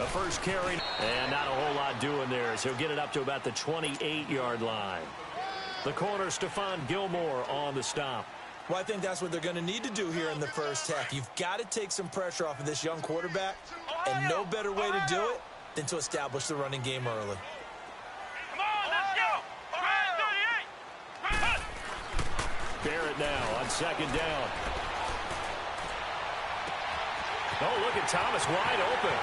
first carry. And not a whole lot doing there, so he'll get it up to about the 28-yard line. The corner, Stephon Gilmore, on the stop. Well, I think that's what they're going to need to do here in the first half. You've got to take some pressure off of this young quarterback, and no better way to do it than to establish the running game early. Come on, let's go! Barrett now on second down. Oh, look at Thomas wide open.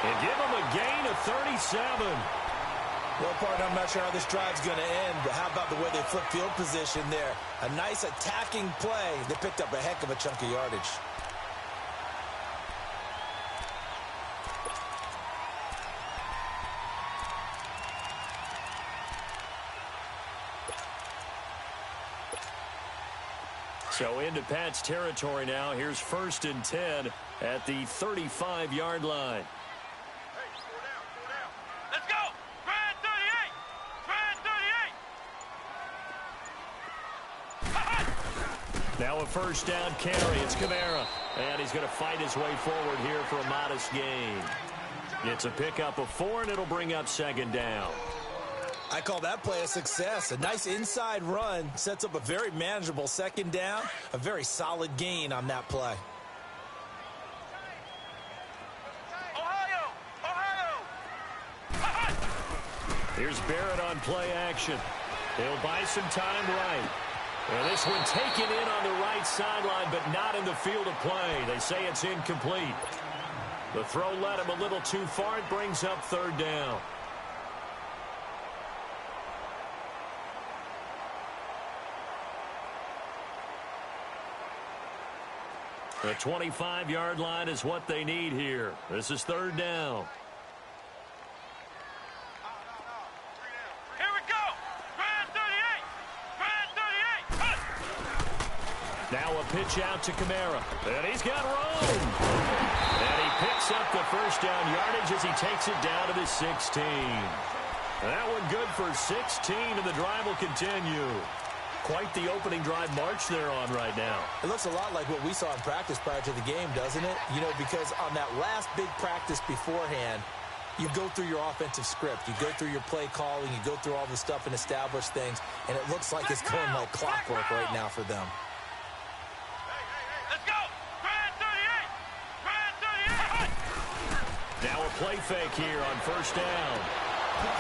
And give him a gain of 37. Well, partner, I'm not sure how this drive's going to end, but how about the way they flip field position there? A nice attacking play. They picked up a heck of a chunk of yardage. So into Pat's territory now. Here's 1st and 10 at the 35-yard line. Now a first down carry. It's Kamara. And he's going to fight his way forward here for a modest gain. It's a pickup of 4, and it'll bring up 2nd down. I call that play a success. A nice inside run sets up a very manageable 2nd down. A very solid gain on that play. Here's Barrett on play action. He'll buy some time right. And this one taken in on the right sideline, but not in the field of play. They say it's incomplete. The throw led him a little too far. It brings up 3rd down. The 25-yard line is what they need here. This is 3rd down. Now a pitch out to Kamara. And he's got room. And he picks up the first down yardage as he takes it down to the 16. That one good for 16, and the drive will continue. Quite the opening drive march they're on right now. It looks a lot like what we saw in practice prior to the game, doesn't it? You know, because on that last big practice beforehand, you go through your offensive script. You go through your play calling. You go through all the stuff and establish things. And it looks like it's going like clockwork right now for them. Now a play fake here on first down.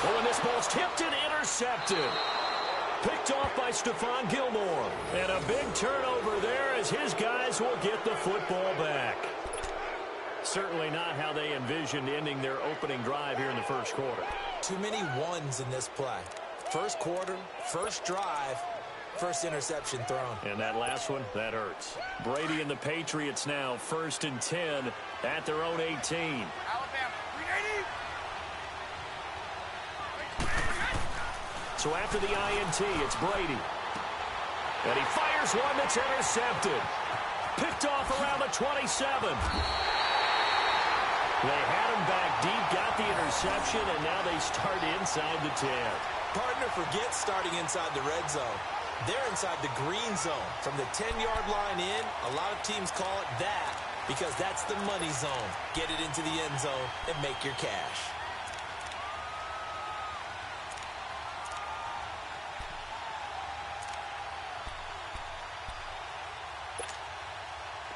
Oh, and this ball's tipped and intercepted. Picked off by Stephon Gilmore. And a big turnover there as his guys will get the football back. Certainly not how they envisioned ending their opening drive here in the first quarter. Too many ones in this play. First quarter, first drive, first interception thrown. And that last one, that hurts. Brady and the Patriots now 1st and 10 at their own 18. So after the INT, it's Brady. And he fires one that's intercepted. Picked off around the 27. They had him back deep, got the interception, and now they start inside the 10. Partner, forget starting inside the red zone. They're inside the green zone. From the 10-yard line in, a lot of teams call it that because that's the money zone. Get it into the end zone and make your cash.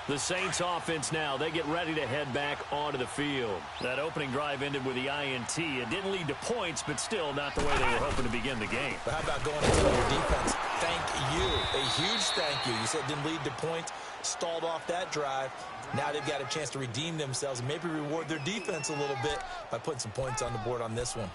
The Saints offense now, they get ready to head back onto the field. That opening drive ended with the INT. It didn't lead to points, but still not the way they were hoping to begin the game. But how about going into your defense? Thank you. A huge thank you. You said it didn't lead to points, stalled off that drive. Now they've got a chance to redeem themselves and maybe reward their defense a little bit by putting some points on the board on this one.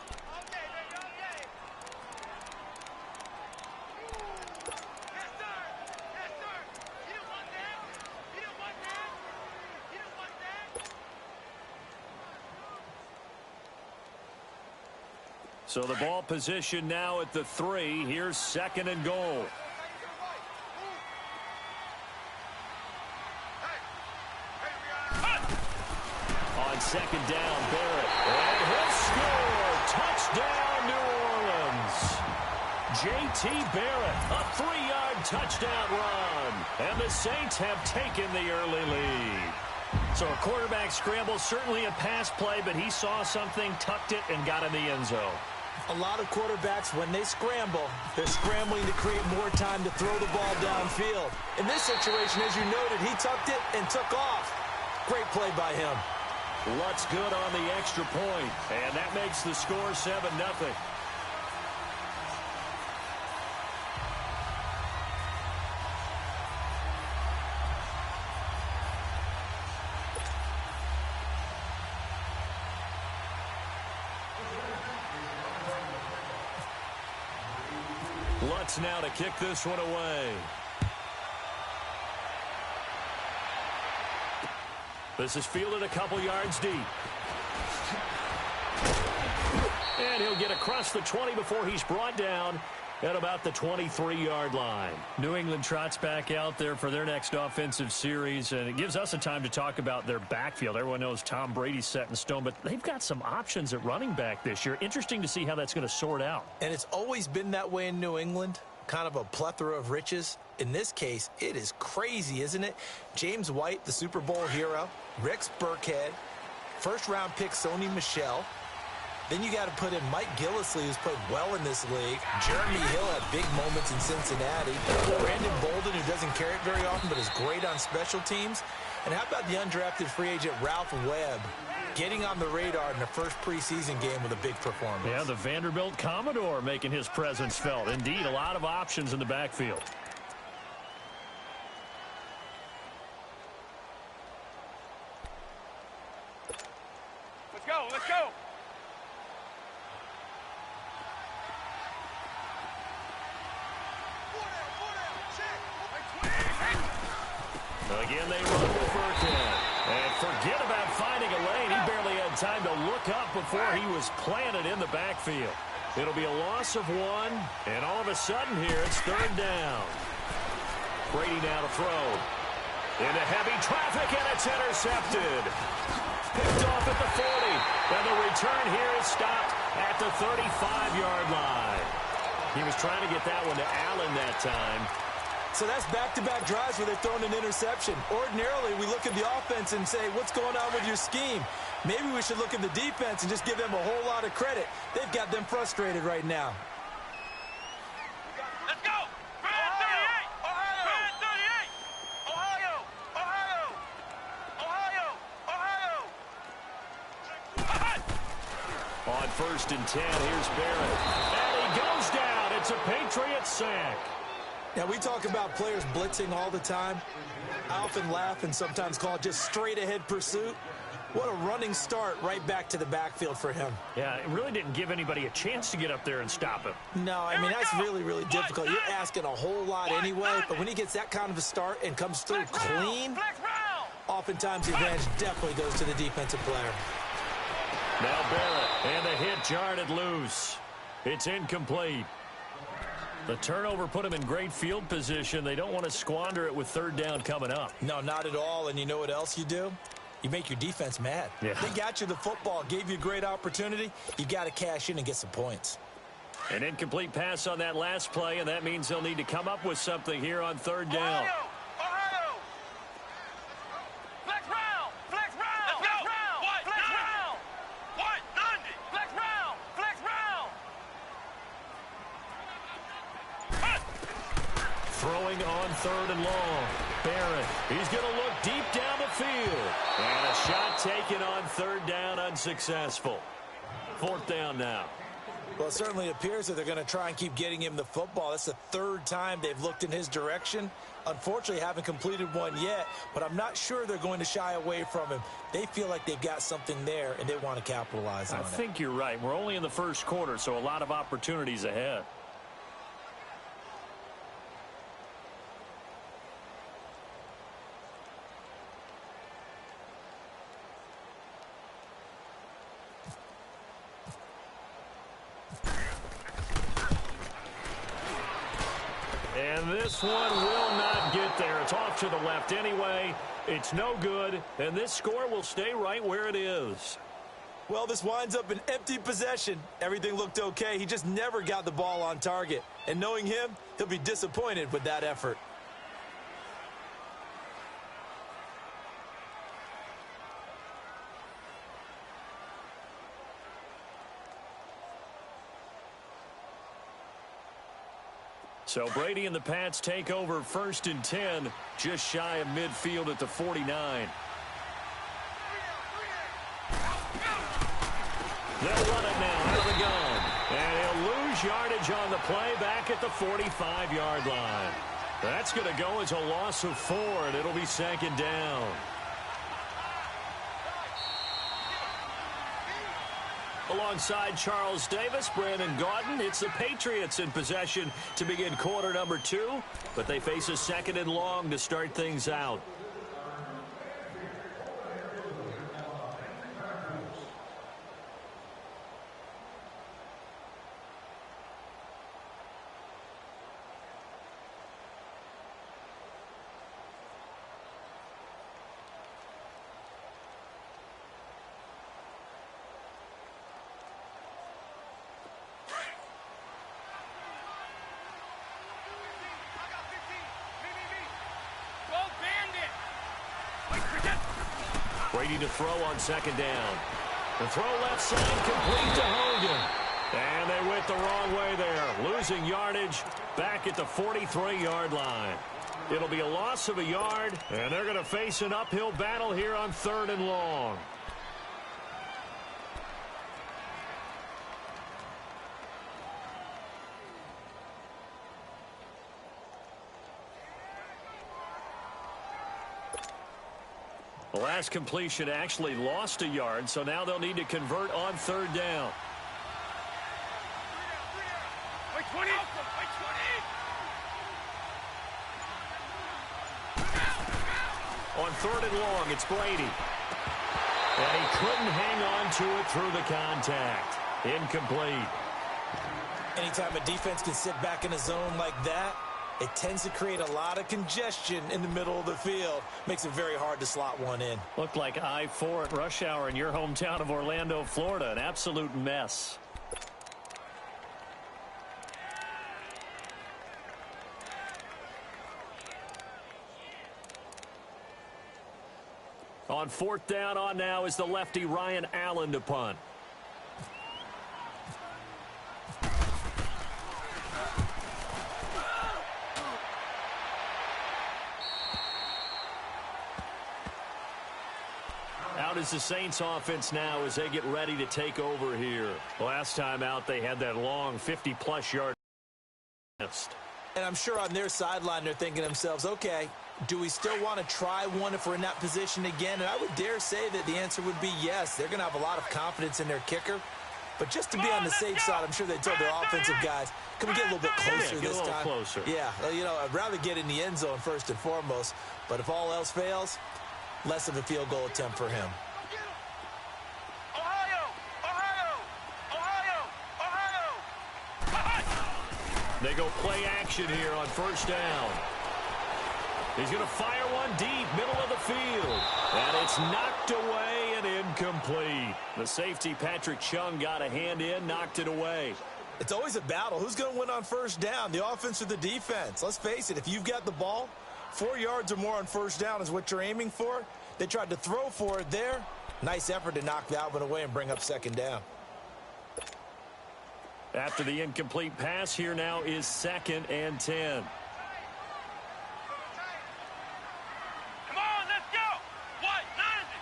So the ball position now at the 3. Here's 2nd and goal. On 2nd down, Barrett. And he'll score. Touchdown, New Orleans. J.T. Barrett, a 3-yard touchdown run. And the Saints have taken the early lead. So a quarterback scramble, certainly a pass play, but he saw something, tucked it, and got in the end zone. A lot of quarterbacks, when they scramble, they're scrambling to create more time to throw the ball downfield. In this situation, as you noted, he tucked it and took off. Great play by him. Lutz good on the extra point, and that makes the score 7-0. Lutz now to kick this one away. This is fielded a couple yards deep. And he'll get across the 20 before he's brought down at about the 23-yard line. New England trots back out there for their next offensive series, and it gives us a time to talk about their backfield. Everyone knows Tom Brady's set in stone, but they've got some options at running back this year. Interesting to see how that's going to sort out. And it's always been that way in New England, kind of a plethora of riches. In this case, it is crazy, isn't it? James White, the Super Bowl hero, Rex Burkhead, first-round pick Sony Michel. Then you got to put in Mike Gillislee, who's played well in this league. Jeremy Hill had big moments in Cincinnati. Brandon Bolden, who doesn't carry it very often, but is great on special teams. And how about the undrafted free agent Ralph Webb, getting on the radar in the first preseason game with a big performance? Yeah, the Vanderbilt Commodore making his presence felt. Indeed, a lot of options in the backfield. Let's go, let's go. Again, they run with Burkhead. And forget about finding a lane. He barely had time to look up before he was planted in the backfield. It'll be a loss of 1, and all of a sudden here, it's 3rd down. Brady now to throw. Into heavy traffic, and it's intercepted. Picked off at the 40. And the return here is stopped at the 35-yard line. He was trying to get that one to Allen that time. So that's back-to-back drives where they've thrown an interception. Ordinarily, we look at the offense and say, what's going on with your scheme? Maybe we should look at the defense and just give them a whole lot of credit. They've got them frustrated right now. Let's go. Fan 38. Ohio. Fan 38. Ohio. Ohio. Ohio. Ohio. On 1st and 10, here's Barrett. And he goes down. It's a Patriots sack. Now, we talk about players blitzing all the time. I often laugh and sometimes call it just straight-ahead pursuit. What a running start right back to the backfield for him. Yeah, it really didn't give anybody a chance to get up there and stop him. No, I mean, that's really, really difficult. You're asking a whole lot anyway, but when he gets that kind of a start and comes through clean, oftentimes the advantage definitely goes to the defensive player. Now Barrett, and the hit jarred it loose. It's incomplete. The turnover put him in great field position. They don't want to squander it with 3rd down coming up. No, not at all. And you know what else you do? You make your defense mad. Yeah. They got you the football, gave you a great opportunity. You got to cash in and get some points. An incomplete pass on that last play, and that means they'll need to come up with something here on 3rd down. Ohio. Ohio. Flex round. Flex round. Let's go. Flex round. What? 90. Flex round. Flex round. Throwing on 3rd and long. Barrett, he's going to look deep down the field. And a shot taken on 3rd down, unsuccessful. 4th down now. Well, it certainly appears that they're going to try and keep getting him the football. That's the 3rd time they've looked in his direction. Unfortunately, haven't completed one yet, but I'm not sure they're going to shy away from him. They feel like they've got something there, and they want to capitalize on it. I think you're right. We're only in the 1st quarter, so a lot of opportunities ahead. And this one will not get there. It's off to the left anyway. It's no good, and this score will stay right where it is. Well, this winds up an empty possession. Everything looked okay. He just never got the ball on target. And knowing him, he'll be disappointed with that effort. So Brady and the Pats take over 1st and 10, just shy of midfield at the 49. They'll run it now out of the gun. And he'll lose yardage on the play back at the 45-yard line. That's going to go as a loss of 4, and it'll be 2nd down. Alongside Charles Davis, Brandon Gaudin, it's the Patriots in possession to begin quarter number 2, but they face a 2nd and long to start things out. Brady to throw on 2nd down. The throw left side complete to Hogan. And they went the wrong way there, losing yardage back at the 43-yard line. It'll be a loss of a yard, and they're going to face an uphill battle here on 3rd and long. The last completion actually lost a yard, so now they'll need to convert on 3rd down. Wait, 20. On 3rd and long, it's Brady. And he couldn't hang on to it through the contact. Incomplete. Anytime a defense can sit back in a zone like that, it tends to create a lot of congestion in the middle of the field. Makes it very hard to slot one in. Looked like I-4 at rush hour in your hometown of Orlando, Florida. An absolute mess. On 4th down on now is the lefty Ryan Allen to punt. Out is the Saints offense now as they get ready to take over here. Last time out they had that long 50-plus yard. And I'm sure on their sideline they're thinking to themselves, okay, do we still want to try one if we're in that position again? And I would dare say that the answer would be yes. They're going to have a lot of confidence in their kicker. But just to be on the safe side, I'm sure they told their offensive guys, can we get a little bit closer this time? Closer. Yeah, you know, I'd rather get in the end zone first and foremost. But if all else fails, less of a field goal attempt for him. They go play action here on 1st down. He's going to fire one deep, middle of the field. And it's knocked away and incomplete. The safety, Patrick Chung, got a hand in, knocked it away. It's always a battle. Who's going to win on 1st down, the offense or the defense? Let's face it, if you've got the ball, 4 yards or more on 1st down is what you're aiming for. They tried to throw for it there. Nice effort to knock Alvin away and bring up 2nd down. After the incomplete pass, here now is 2nd and 10. Come on, let's go. What? 90.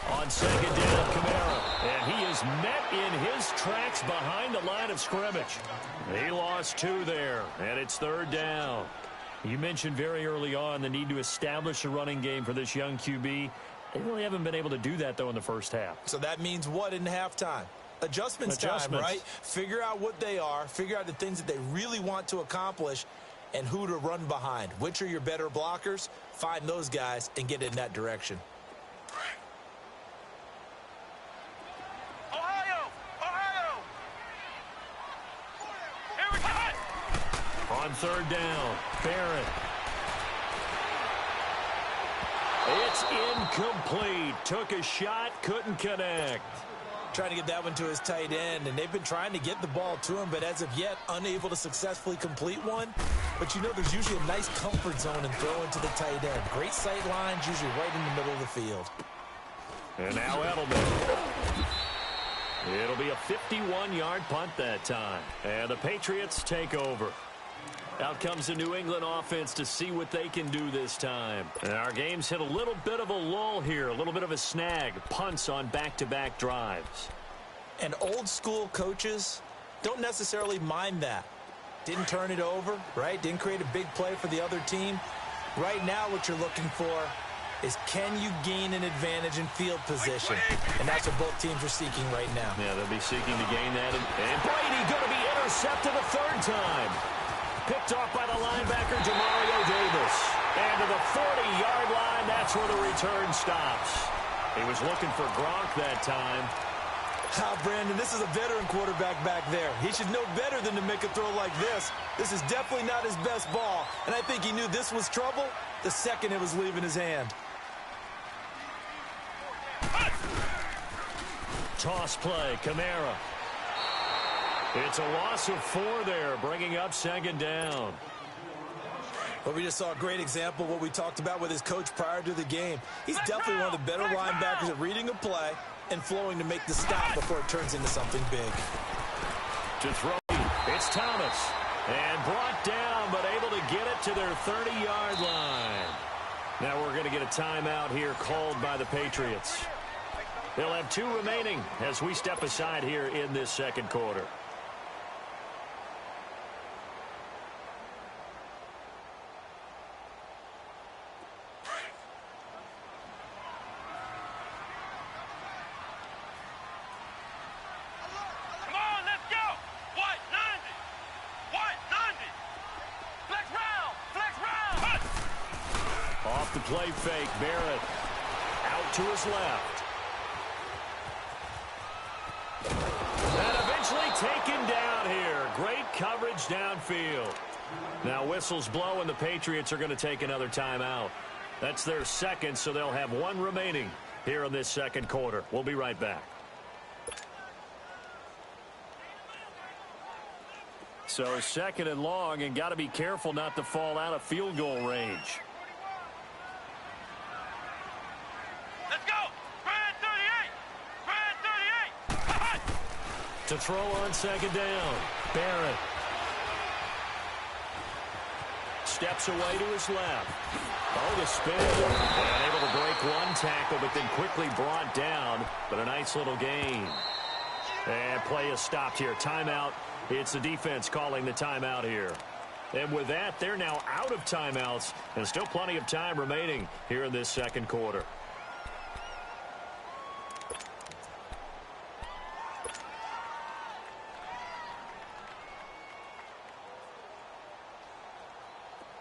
On 2nd down, Kamara. And he is met in his tracks behind the line of scrimmage. He lost 2 there, and it's 3rd down. You mentioned very early on the need to establish a running game for this young QB. They really haven't been able to do that, though, in the first half. So that means what in halftime? Adjustments time, right? Figure out what they are, figure out the things that they really want to accomplish, and who to run behind. Which are your better blockers? Find those guys and get in that direction. Ohio! Here we go! On 3rd down, Barrett. It's incomplete. Took a shot, couldn't connect. Trying to get that one to his tight end, and they've been trying to get the ball to him, but as of yet, unable to successfully complete one. But you know there's usually a nice comfort zone in throwing to the tight end. Great sight lines, usually right in the middle of the field. And now Edelman. It'll be a 51-yard punt that time. And the Patriots take over. Out comes the New England offense to see what they can do this time. And our game's hit a little bit of a lull here, a little bit of a snag. Punts on back-to-back drives. And old-school coaches don't necessarily mind that. Didn't turn it over, right? Didn't create a big play for the other team. Right now what you're looking for is can you gain an advantage in field position? And that's what both teams are seeking right now. Yeah, they'll be seeking to gain that. And Brady going to be intercepted a third time. Picked off by the linebacker, Demario Davis. And to the 40-yard line, that's where the return stops. He was looking for Gronk that time. Brandon, this is a veteran quarterback back there. He should know better than to make a throw like this. This is definitely not his best ball. And I think he knew this was trouble the second it was leaving his hand. Toss play, Kamara. It's a loss of 4 there, bringing up second down. But we just saw a great example of what we talked about with his coach prior to the game. He's definitely one of the better linebackers at reading a play and flowing to make the stop before it turns into something big. To throw, it's Thomas. And brought down, but able to get it to their 30-yard line. Now we're going to get a timeout here called by the Patriots. They'll have 2 remaining as we step aside here in this second quarter. Play fake, Barrett out to his left. And eventually taken down here. Great coverage downfield. Now whistles blow and the Patriots are going to take another timeout. That's their second, so they'll have 1 remaining here in this second quarter. We'll be right back. So second and long, and got to be careful not to fall out of field goal range. To throw on second down, Barrett. Steps away to his left. Oh, the spin. And able to break one tackle, but then quickly brought down. But a nice little gain. And play is stopped here. Timeout. It's the defense calling the timeout here. And with that, they're now out of timeouts. And still plenty of time remaining here in this second quarter.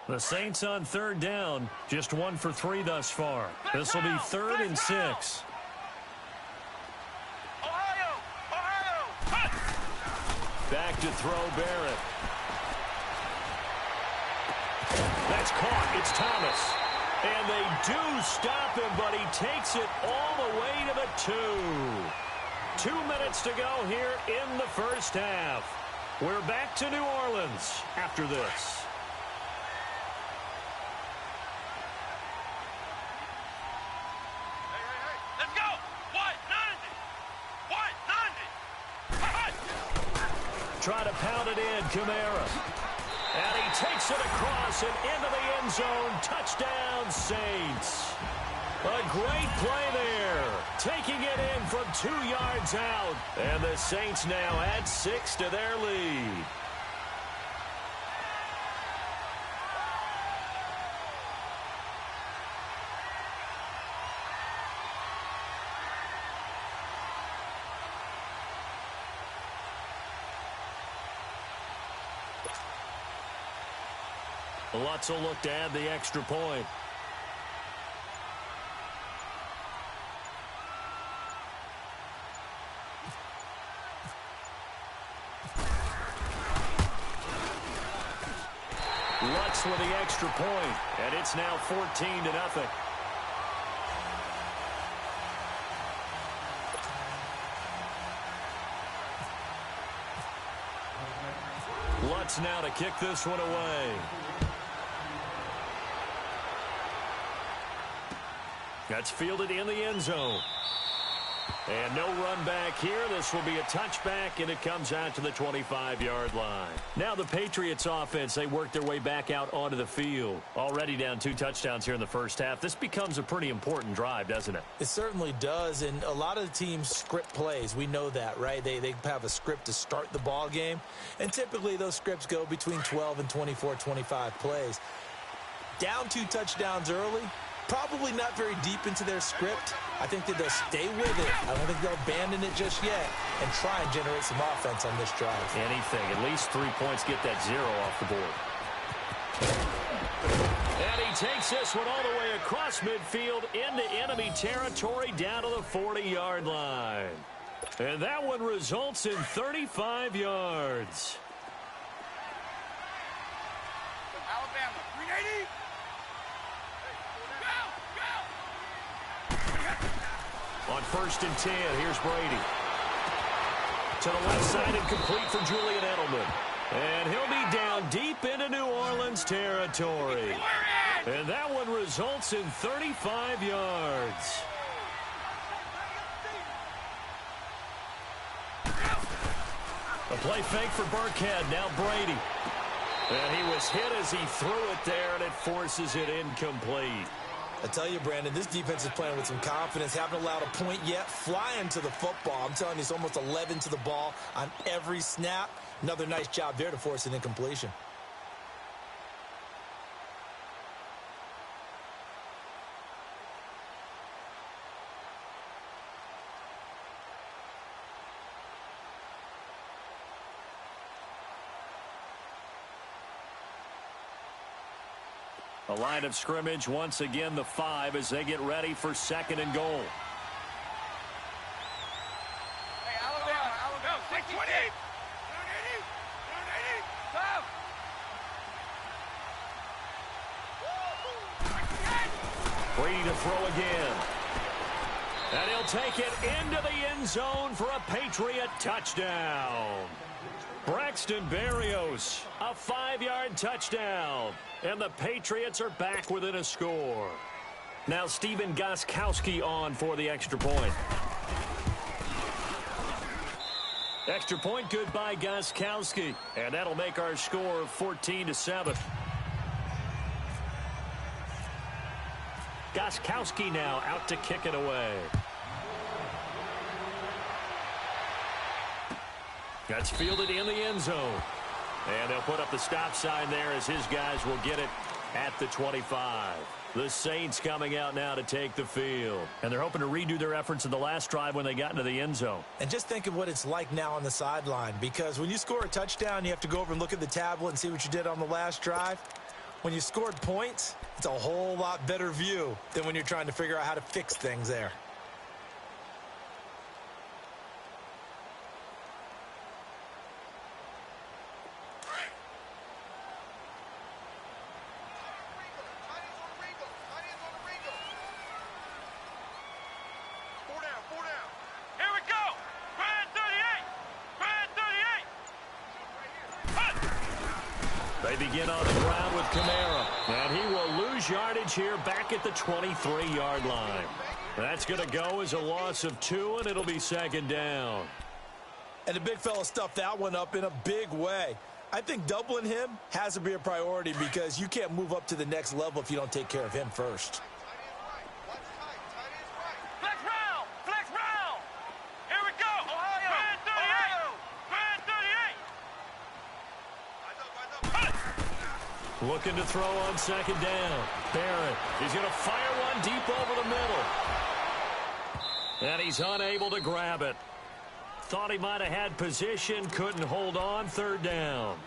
The Saints on third down, just 1 for 3 thus far. This will be 3rd and 6. Back to throw, Barrett. That's caught. It's Thomas. And they do stop him, but he takes it all the way to the 2. 2 minutes to go here in the first half. We're back to New Orleans after this. Try to pound it in, Kamara. And he takes it across and into the end zone. Touchdown, Saints. A great play there. Taking it in from 2 yards out. And the Saints now add 6 to their lead. Lutz will look to add the extra point. Lutz with the extra point, and it's now 14-0. Lutz now to kick this one away. That's fielded in the end zone. And no run back here. This will be a touchback, and it comes out to the 25-yard line. Now the Patriots offense, they work their way back out onto the field. Already down 2 touchdowns here in the first half. This becomes a pretty important drive, doesn't it? It certainly does, and a lot of the teams script plays. We know that, right? They have a script to start the ball game, and typically those scripts go between 12 and 24, 25 plays. Down 2 touchdowns early, probably not very deep into their script. I think that they'll stay with it. I don't think they'll abandon it just yet and try and generate some offense on this drive. Anything. At least 3 points, get that 0 off the board. And he takes this one all the way across midfield into enemy territory down to the 40-yard line. And that one results in 35 yards. Alabama, 380. On 1st and 10, here's Brady. To the left side and complete for Julian Edelman. And he'll be down deep into New Orleans territory. And that one results in 35 yards. A play fake for Burkhead. Now Brady. And he was hit as he threw it there, and it forces it incomplete. I tell you, Brandon, this defense is playing with some confidence. Haven't allowed a point yet. Flying to the football. I'm telling you, it's almost 11 to the ball on every snap. Another nice job there to force an incompletion. A line of scrimmage, once again, the 5 as they get ready for 2nd and goal. Hey, Alabama, 620. Brady to throw again. And he'll take it into the end zone for a Patriot touchdown. Braxton Berrios, a 5-yard touchdown. And the Patriots are back within a score. Now Steven Gostkowski on for the extra point. Extra point good by Gostkowski. And that'll make our score 14-7. Gostkowski now out to kick it away. That's fielded in the end zone. And they'll put up the stop sign there as his guys will get it at the 25. The Saints coming out now to take the field. And they're hoping to redo their efforts in the last drive when they got into the end zone. And just think of what it's like now on the sideline, because when you score a touchdown, you have to go over and look at the tablet and see what you did on the last drive. When you scored points, it's a whole lot better view than when you're trying to figure out how to fix things there. They begin on the ground with Kamara. And he will lose yardage here back at the 23-yard line. That's going to go as a loss of 2, and it'll be 2nd down. And the big fella stuffed that one up in a big way. I think doubling him has to be a priority because you can't move up to the next level if you don't take care of him first. Flex round! Flex round! Here we go! Ohio! Man 38! Man 38! Looking to throw on 2nd down. Barrett, he's going to fire one deep over the middle. And he's unable to grab it. Thought he might have had position, couldn't hold on. 3rd down.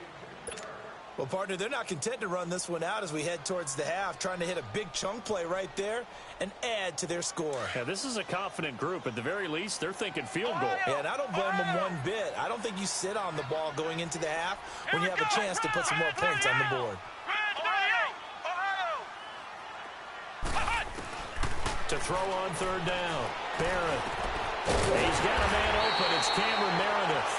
Well, partner, they're not content to run this one out as we head towards the half, trying to hit a big chunk play right there and add to their score. Yeah, this is a confident group. At the very least, they're thinking field goal. Yeah, and I don't blame them one bit. I don't think you sit on the ball going into the half when you have a chance to put some more points on the board. To throw on 3rd down. Barrett. He's got a man open. It's Cameron Meredith.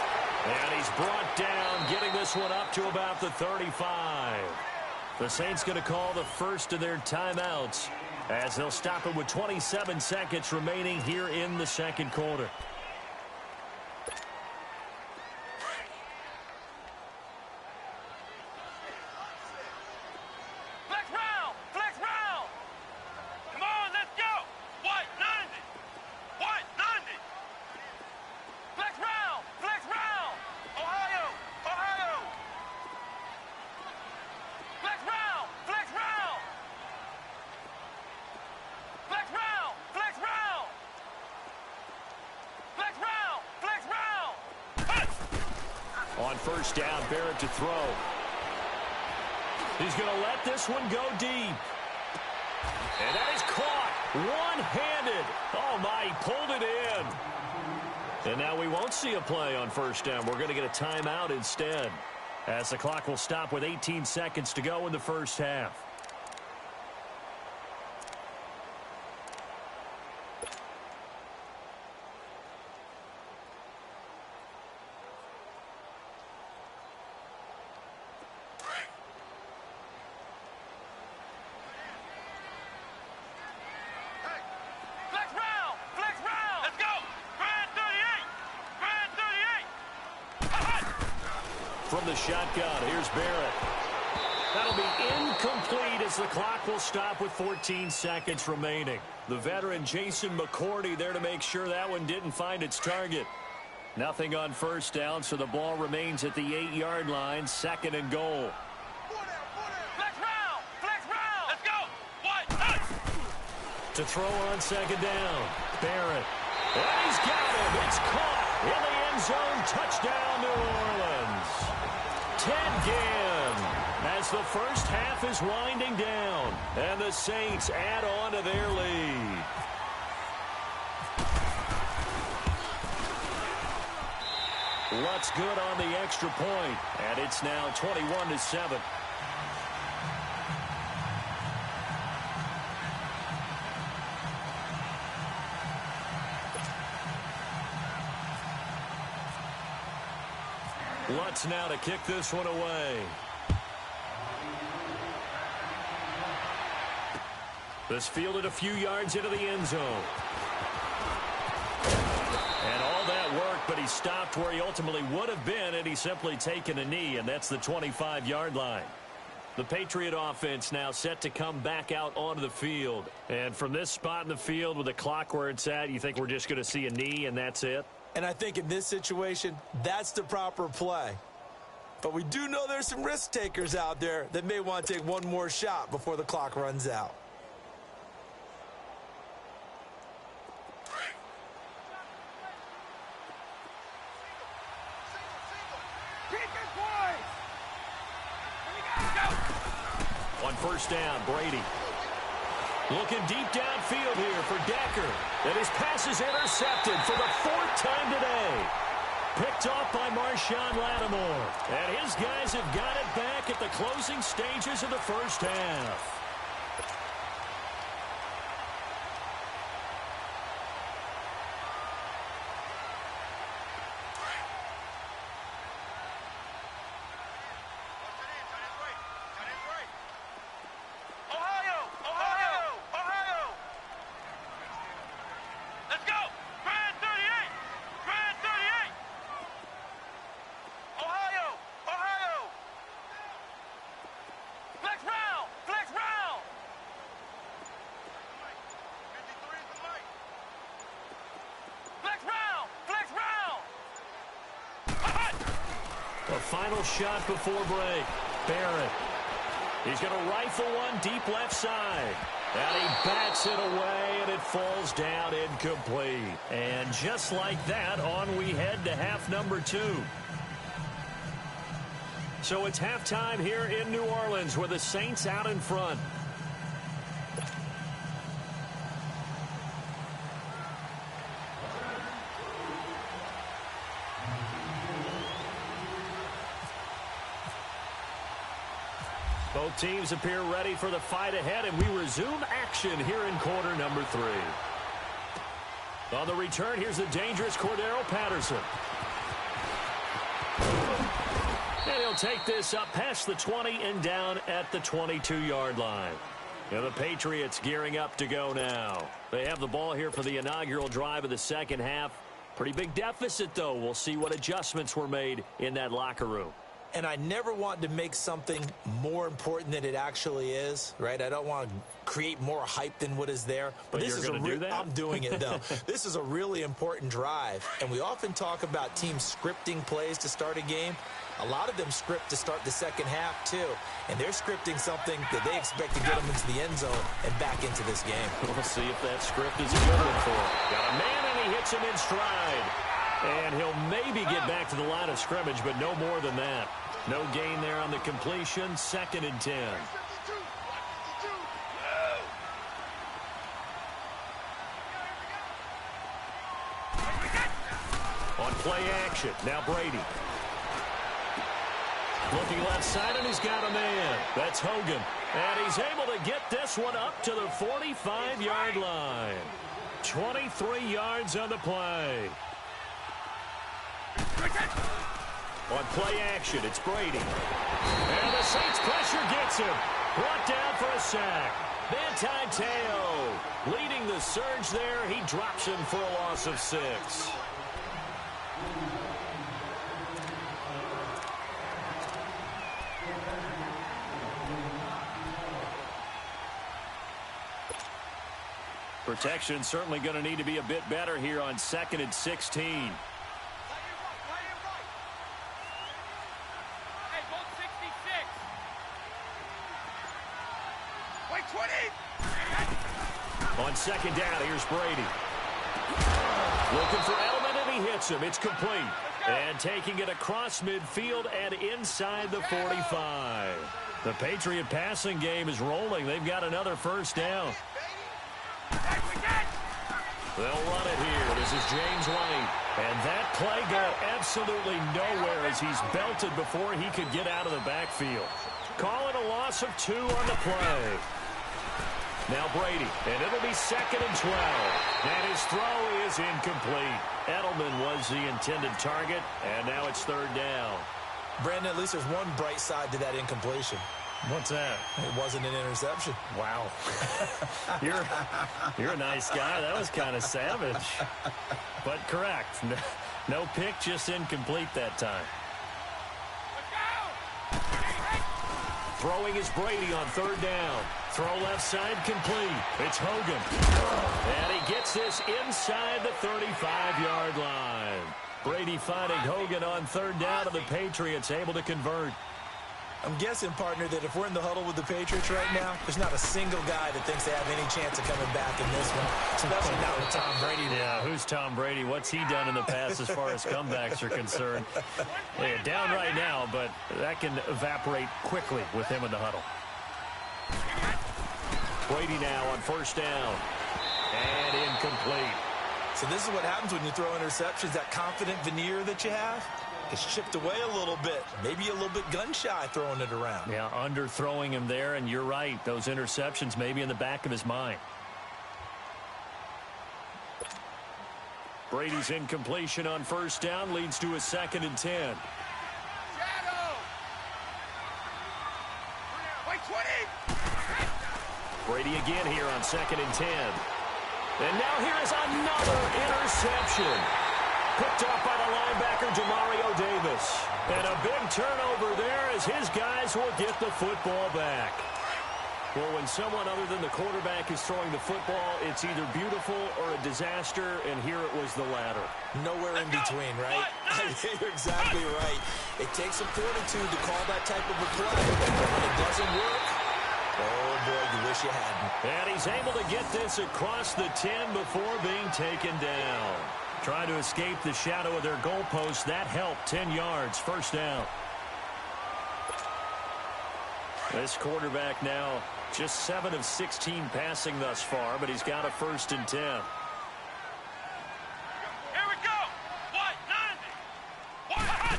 And he's brought down, getting this one up to about the 35. The Saints going to call the first of their timeouts as they'll stop it with 27 seconds remaining here in the second quarter. On first down, Barrett to throw. He's going to let this one go deep. And that is caught one-handed. Oh, my, he pulled it in. And now we won't see a play on first down. We're going to get a timeout instead, as the clock will stop with 18 seconds to go in the first half. From the shotgun, here's Barrett. That'll be incomplete as the clock will stop with 14 seconds remaining. The veteran Jason McCourty there to make sure that one didn't find its target. Nothing on first down, so the ball remains at the 8-yard line, second and goal. Flex round, let's go. To throw on second down, Barrett. And he's got him. It's caught in the end zone. Touchdown, New Orleans. Ted Ginn, as the first half is winding down, and the Saints add on to their lead. Lutz good on the extra point, and it's now 21-7. Lutz now to kick this one away. This fielded a few yards into the end zone. And all that work, but he stopped where he ultimately would have been, and he's simply taken a knee, and that's the 25-yard line. The Patriot offense now set to come back out onto the field. And from this spot in the field with the clock where it's at, you think we're just going to see a knee and that's it? And I think in this situation, that's the proper play. But we do know there's some risk takers out there that may want to take one more shot before the clock runs out. On first down, Brady. Looking deep downfield here for Decker. And his pass is intercepted for the 4th time today. Picked off by Marshawn Lattimore. And his guys have got it back at the closing stages of the first half. Final shot before break. Barrett. He's going to rifle one deep left side. And he bats it away, and it falls down incomplete. And just like that, on we head to half number 2. So it's halftime here in New Orleans with the Saints out in front. Both teams appear ready for the fight ahead, and we resume action here in quarter number 3. On the return, here's the dangerous Cordero Patterson. And he'll take this up past the 20 and down at the 22-yard line. And the Patriots gearing up to go now. They have the ball here for the inaugural drive of the second half. Pretty big deficit, though. We'll see what adjustments were made in that locker room. And I never want to make something more important than it actually is, right? I don't want to create more hype than what is there. But this you're going to do that? I'm doing it, though. This is a really important drive. And we often talk about teams scripting plays to start a game. A lot of them script to start the second half, too. And they're scripting something that they expect to get them into the end zone and back into this game. We'll see if that script is a good one for him. Got a man, and he hits him in stride. And he'll maybe get back to the line of scrimmage, but no more than that. No gain there on the completion. 2nd and 10. On play action, now Brady. Looking left side, and he's got a man. That's Hogan. And he's able to get this one up to the 45-yard line. 23 yards on the play. On play action, it's Brady. And the Saints pressure gets him. Brought down for a sack. Manti Te'o leading the surge there. He drops him for a loss of 6. Protection certainly going to need to be a bit better here on 2nd and 16. On 2nd down, here's Brady. Looking for Edelman, and he hits him. It's complete. And taking it across midfield and inside the 45. The Patriot passing game is rolling. They've got another first down. They'll run it here. This is James White. And that play got absolutely nowhere as he's belted before he could get out of the backfield. Call it a loss of 2 on the play. Now Brady, and it'll be 2nd and 12. And his throw is incomplete. Edelman was the intended target, and now it's 3rd down. Brandon, at least there's one bright side to that incompletion. What's that? It wasn't an interception. Wow. You're a nice guy. That was kind of savage. But correct. No pick, just incomplete that time. Throwing is Brady on 3rd down. Throw left side complete. It's Hogan. And he gets this inside the 35-yard line. Brady finding Hogan on 3rd down, and the Patriots able to convert. I'm guessing, partner, that if we're in the huddle with the Patriots right now, there's not a single guy that thinks they have any chance of coming back in this one, especially not with Tom Brady. Yeah, who's Tom Brady? What's he done in the past as far as comebacks are concerned? They're down right now, but that can evaporate quickly with him in the huddle. Brady now on 1st down. And incomplete. So this is what happens when you throw interceptions, that confident veneer that you have. It's chipped away a little bit. Maybe a little bit gun-shy throwing it around. Yeah, underthrowing him there, and you're right. Those interceptions may be in the back of his mind. Brady's incompletion on 1st down leads to a 2nd and 10. Brady again here on 2nd and 10. And now here is another interception. Picked off by the linebacker, Demario Davis. And a big turnover there as his guys will get the football back. Well, when someone other than the quarterback is throwing the football, it's either beautiful or a disaster, and here it was the latter. Nowhere in between, right? You're exactly right. It takes some fortitude to call that type of a play. When it doesn't work, oh, boy, you wish you hadn't. And he's able to get this across the 10 before being taken down. Trying to escape the shadow of their goalpost. That helped. 10 yards. 1st down. This quarterback now just 7 of 16 passing thus far, but he's got a 1st and 10. Here we go. What? 90. What?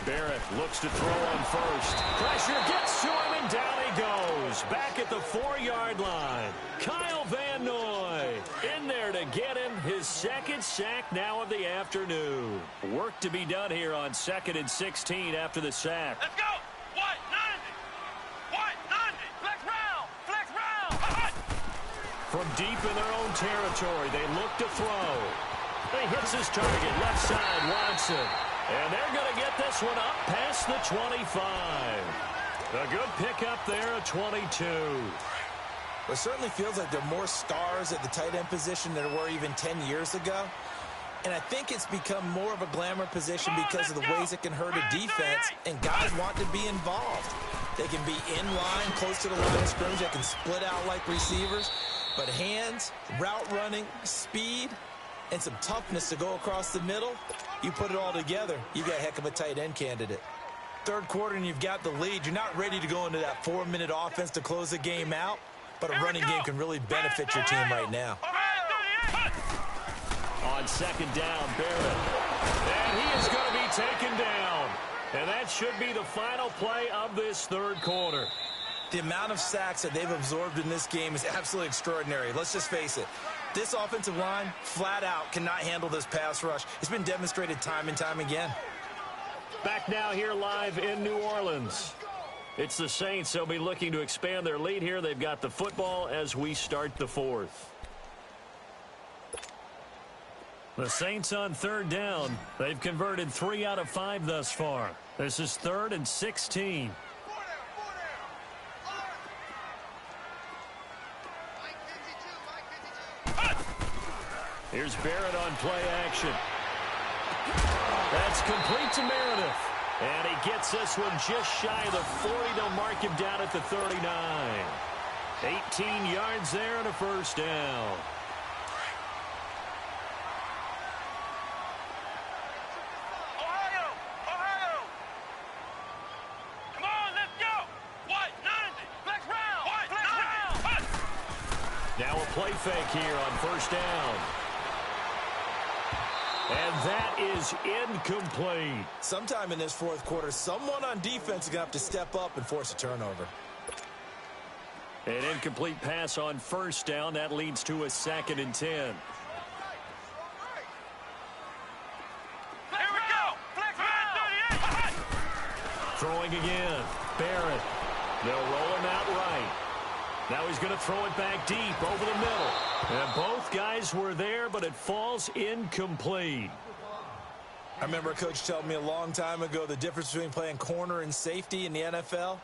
Barrett looks to throw on 1st. Pressure gets to him, and down he goes. Back at the 4-yard line. Kyle Van Noy in there to get him his 2nd sack now of the afternoon. Work to be done here on 2nd and 16 after the sack. Let's go. What? 90. What? 90. Flex round. Flex round. From deep in their own territory, they look to throw. He hits his target, left side, Watson. And they're going to get this one up past the 25. A good pickup there at 22. It certainly feels like there are more stars at the tight end position than there were even 10 years ago. And I think it's become more of a glamour position because of the ways it can hurt a defense, and guys want to be involved. They can be in line, close to the line of scrimmage. They can split out like receivers. But hands, route running, speed, and some toughness to go across the middle, you put it all together, you've got a heck of a tight end candidate. Third quarter and you've got the lead. You're not ready to go into that 4-minute offense to close the game out, but a running game can really benefit your team right now. On second down, Barrett. And he is going to be taken down. And that should be the final play of this third quarter. The amount of sacks that they've absorbed in this game is absolutely extraordinary. Let's just face it. This offensive line, flat out, cannot handle this pass rush. It's been demonstrated time and time again. Back now here live in New Orleans. It's the Saints. They'll be looking to expand their lead here. They've got the football as we start the fourth. The Saints on third down. They've converted 3 out of 5 thus far. This is 3rd and 16. Here's Barrett on play action. That's complete to Meredith. And he gets this one just shy of the 40. They'll mark him down at the 39. 18 yards there and a first down. Ohio! Ohio! Come on, let's go! White 90! Black round! White black round! Now a play fake here on first down. And that is incomplete. Sometime in this fourth quarter, someone on defense is going to have to step up and force a turnover. An incomplete pass on first down. That leads to a 2nd and 10. Here we go! Black round! 38! Throwing again. Barrett. They'll roll him out right. Now he's going to throw it back deep over the middle. And both guys were there, but it falls incomplete. I remember a coach telling me a long time ago the difference between playing corner and safety in the NFL.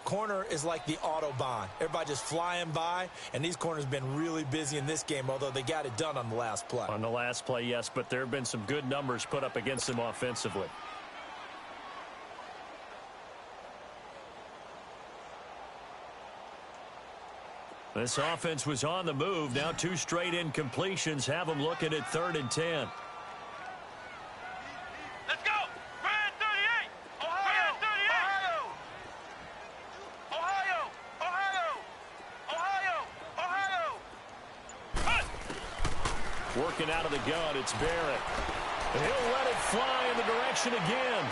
Corner is like the Autobahn. Everybody just flying by, and these corners have been really busy in this game, although they got it done on the last play. On the last play, yes, but there have been some good numbers put up against them offensively. This offense was on the move. Now 2 straight incompletions have them looking at 3rd and 10. Let's go! Grand 38! Ohio! Ohio! Ohio! Ohio! Ohio! Working out of the gun, it's Barrett. He'll let it fly in the direction again.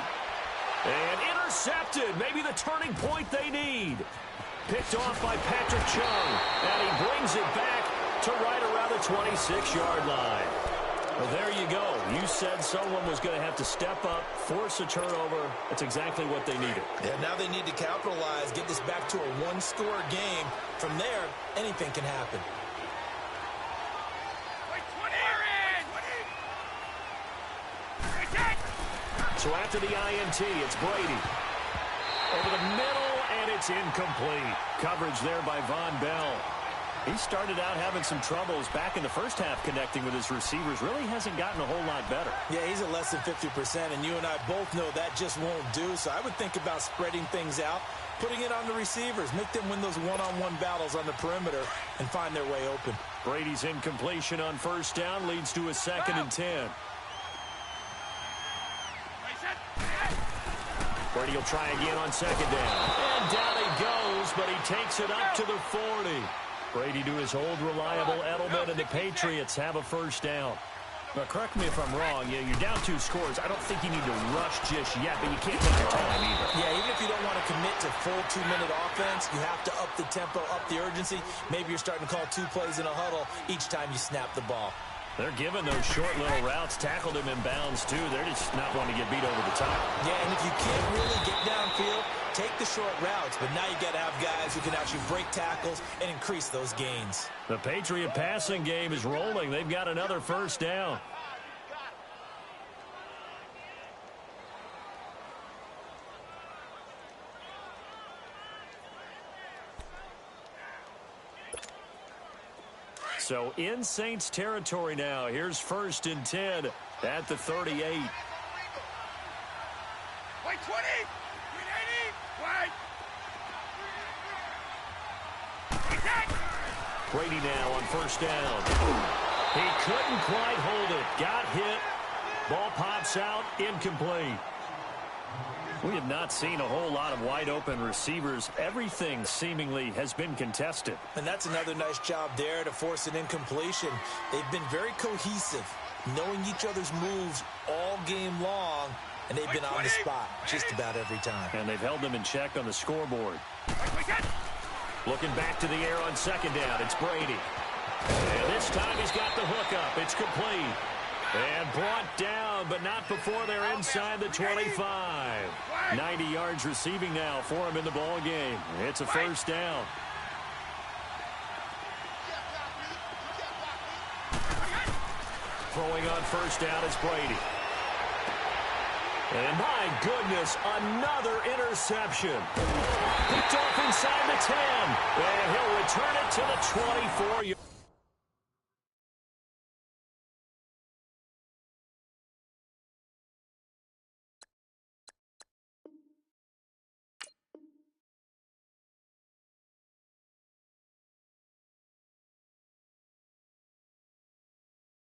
And intercepted. Maybe the turning point they need. Picked off by Patrick Chung. And he brings it back to right around the 26-yard line. Well, there you go. You said someone was going to have to step up, force a turnover. That's exactly what they needed. Yeah, now they need to capitalize, get this back to a 1-score game. From there, anything can happen. So after the INT, it's Brady. Over the middle, and it's incomplete. Coverage there by Von Bell. He started out having some troubles back in the first half connecting with his receivers. Really hasn't gotten a whole lot better. Yeah, he's at less than 50%, and you and I both know that just won't do. So I would think about spreading things out, putting it on the receivers, make them win those one-on-one battles on the perimeter and find their way open. Brady's incompletion on first down leads to a 2nd and 10. Brady will try again on 2nd down. And down he goes, but he takes it up to the 40. Brady to his old reliable Edelman, and the Patriots have a first down. Now, correct me if I'm wrong. Yeah, you're down 2 scores. I don't think you need to rush just yet, but you can't take your time either. Yeah, even if you don't want to commit to full 2-minute offense, you have to up the tempo, up the urgency. Maybe you're starting to call 2 plays in a huddle each time you snap the ball. They're giving those short little routes. Tackled him in bounds, too. They're just not wanting to get beat over the top. Yeah, and if you can't really get downfield, take the short routes. But now you got to have guys who can actually break tackles and increase those gains. The Patriot passing game is rolling. They've got another first down. So in Saints territory now. Here's 1st and 10 at the 38. Wait, 20. Wait, 80. Wait. Brady now on 1st down. He couldn't quite hold it. Got hit. Ball pops out. Incomplete. We have not seen a whole lot of wide-open receivers. Everything seemingly has been contested. And that's another nice job there to force an incompletion. They've been very cohesive, knowing each other's moves all game long, and they've been on the spot just about every time. And they've held them in check on the scoreboard. Looking back to the air on 2nd down. It's Brady. And this time he's got the hook up. It's complete. And brought down, but not before they're inside the 25. 90 yards receiving now for him in the ball game. It's a 1st down. Throwing on 1st down, it's Brady. And my goodness, another interception. Picked off inside the 10. And he'll return it to the 24.